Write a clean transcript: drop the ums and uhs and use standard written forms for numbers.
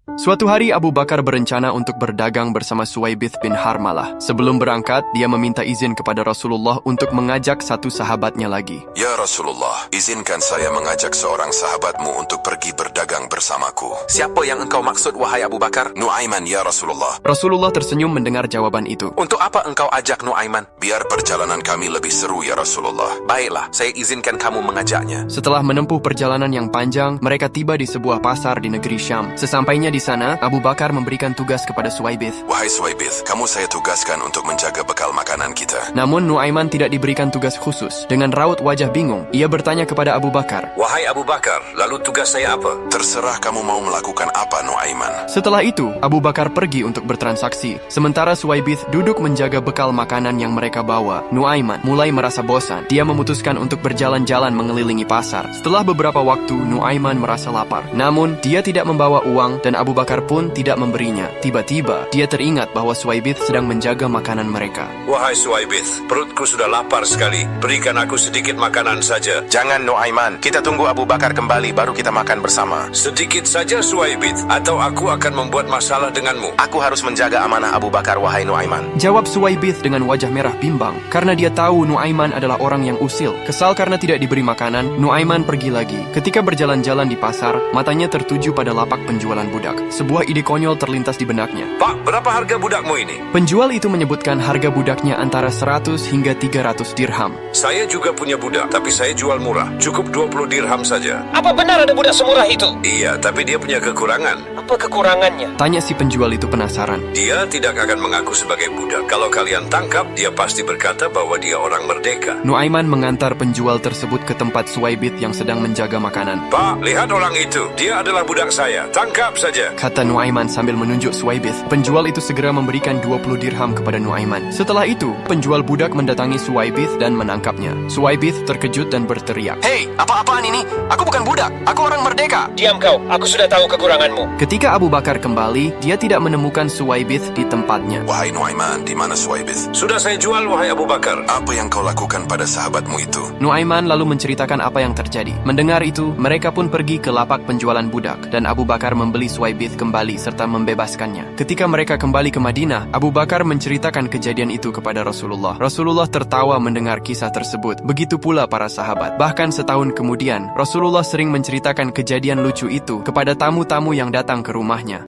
Suatu hari Abu Bakar berencana untuk berdagang bersama Suwaibith bin Harmalah. Sebelum berangkat, dia meminta izin kepada Rasulullah untuk mengajak satu sahabatnya lagi. Ya Rasulullah, izinkan saya mengajak seorang sahabatmu untuk pergi berdagang bersamaku. Siapa yang engkau maksud, wahai Abu Bakar? Nuaiman ya Rasulullah. Rasulullah tersenyum mendengar jawaban itu. Untuk apa engkau ajak Nuaiman? Biar perjalanan kami lebih seru ya Rasulullah. Baiklah, saya izinkan kamu mengajaknya. Setelah menempuh perjalanan yang panjang, mereka tiba di sebuah pasar di negeri Syam. Sesampainya di sana, Abu Bakar memberikan tugas kepada Suwaibith. Wahai Suwaibith, kamu saya tugaskan untuk menjaga bekal makanan kita. Namun Nuaiman tidak diberikan tugas khusus. Dengan raut wajah bingung, ia bertanya kepada Abu Bakar. Wahai Abu Bakar, lalu tugas saya apa? Terserah kamu mau melakukan apa Nuaiman. Setelah itu, Abu Bakar pergi untuk bertransaksi. Sementara Suwaibith duduk menjaga bekal makanan yang mereka bawa. Nuaiman mulai merasa bosan. Dia memutuskan untuk berjalan-jalan mengelilingi pasar. Setelah beberapa waktu, Nuaiman merasa lapar. Namun, dia tidak membawa uang dan Abu Bakar pun tidak memberinya. Tiba-tiba, dia teringat bahwa Suwaibith sedang menjaga makanan mereka. Wahai Suwaibith, perutku sudah lapar sekali. Berikan aku sedikit makanan saja. Jangan Nuaiman, kita tunggu Abu Bakar kembali baru kita makan bersama. Sedikit saja Suwaibith, atau aku akan membuat masalah denganmu. Aku harus menjaga amanah Abu Bakar, wahai Nuaiman. Jawab Suwaibith dengan wajah merah bimbang, karena dia tahu Nuaiman adalah orang yang usil. Kesal karena tidak diberi makanan, Nuaiman pergi lagi. Ketika berjalan-jalan di pasar, matanya tertuju pada lapak penjualan budak. Sebuah ide konyol terlintas di benaknya. Pak, berapa harga budakmu ini? Penjual itu menyebutkan harga budaknya antara 100 hingga 300 dirham. Saya juga punya budak, tapi saya jual murah. Cukup 20 dirham saja. Apa benar ada budak semurah itu? Iya, tapi dia punya kekurangan. Apa kekurangannya? Tanya si penjual itu penasaran. Dia tidak akan mengaku sebagai budak. Kalau kalian tangkap, dia pasti berkata bahwa dia orang merdeka. Nuaiman mengantar penjual tersebut ke tempat Suwaibith yang sedang menjaga makanan. Pak, lihat orang itu. Dia adalah budak saya. Tangkap saja. Kata Nuaiman sambil menunjuk Suwaibith. Penjual itu segera memberikan 20 dirham kepada Nuaiman. Setelah itu, penjual budak mendatangi Suwaibith dan menangkapnya. Suwaibith terkejut dan berteriak. Hei, apa-apaan ini? Aku bukan budak, aku orang merdeka. Diam kau, aku sudah tahu kekuranganmu. Ketika Abu Bakar kembali, dia tidak menemukan Suwaibith di tempatnya. Wahai Nuaiman, di mana Suwaibith? Sudah saya jual, wahai Abu Bakar. Apa yang kau lakukan pada sahabatmu itu? Nuaiman lalu menceritakan apa yang terjadi. Mendengar itu, mereka pun pergi ke lapak penjualan budak dan Abu Bakar membeli Suwaibith kembali serta membebaskannya. Ketika mereka kembali ke Madinah, Abu Bakar menceritakan kejadian itu kepada Rasulullah. Rasulullah tertawa mendengar kisah tersebut. Begitu pula para sahabat. Bahkan setahun kemudian, Rasulullah sering menceritakan kejadian lucu itu kepada tamu-tamu yang datang ke rumahnya.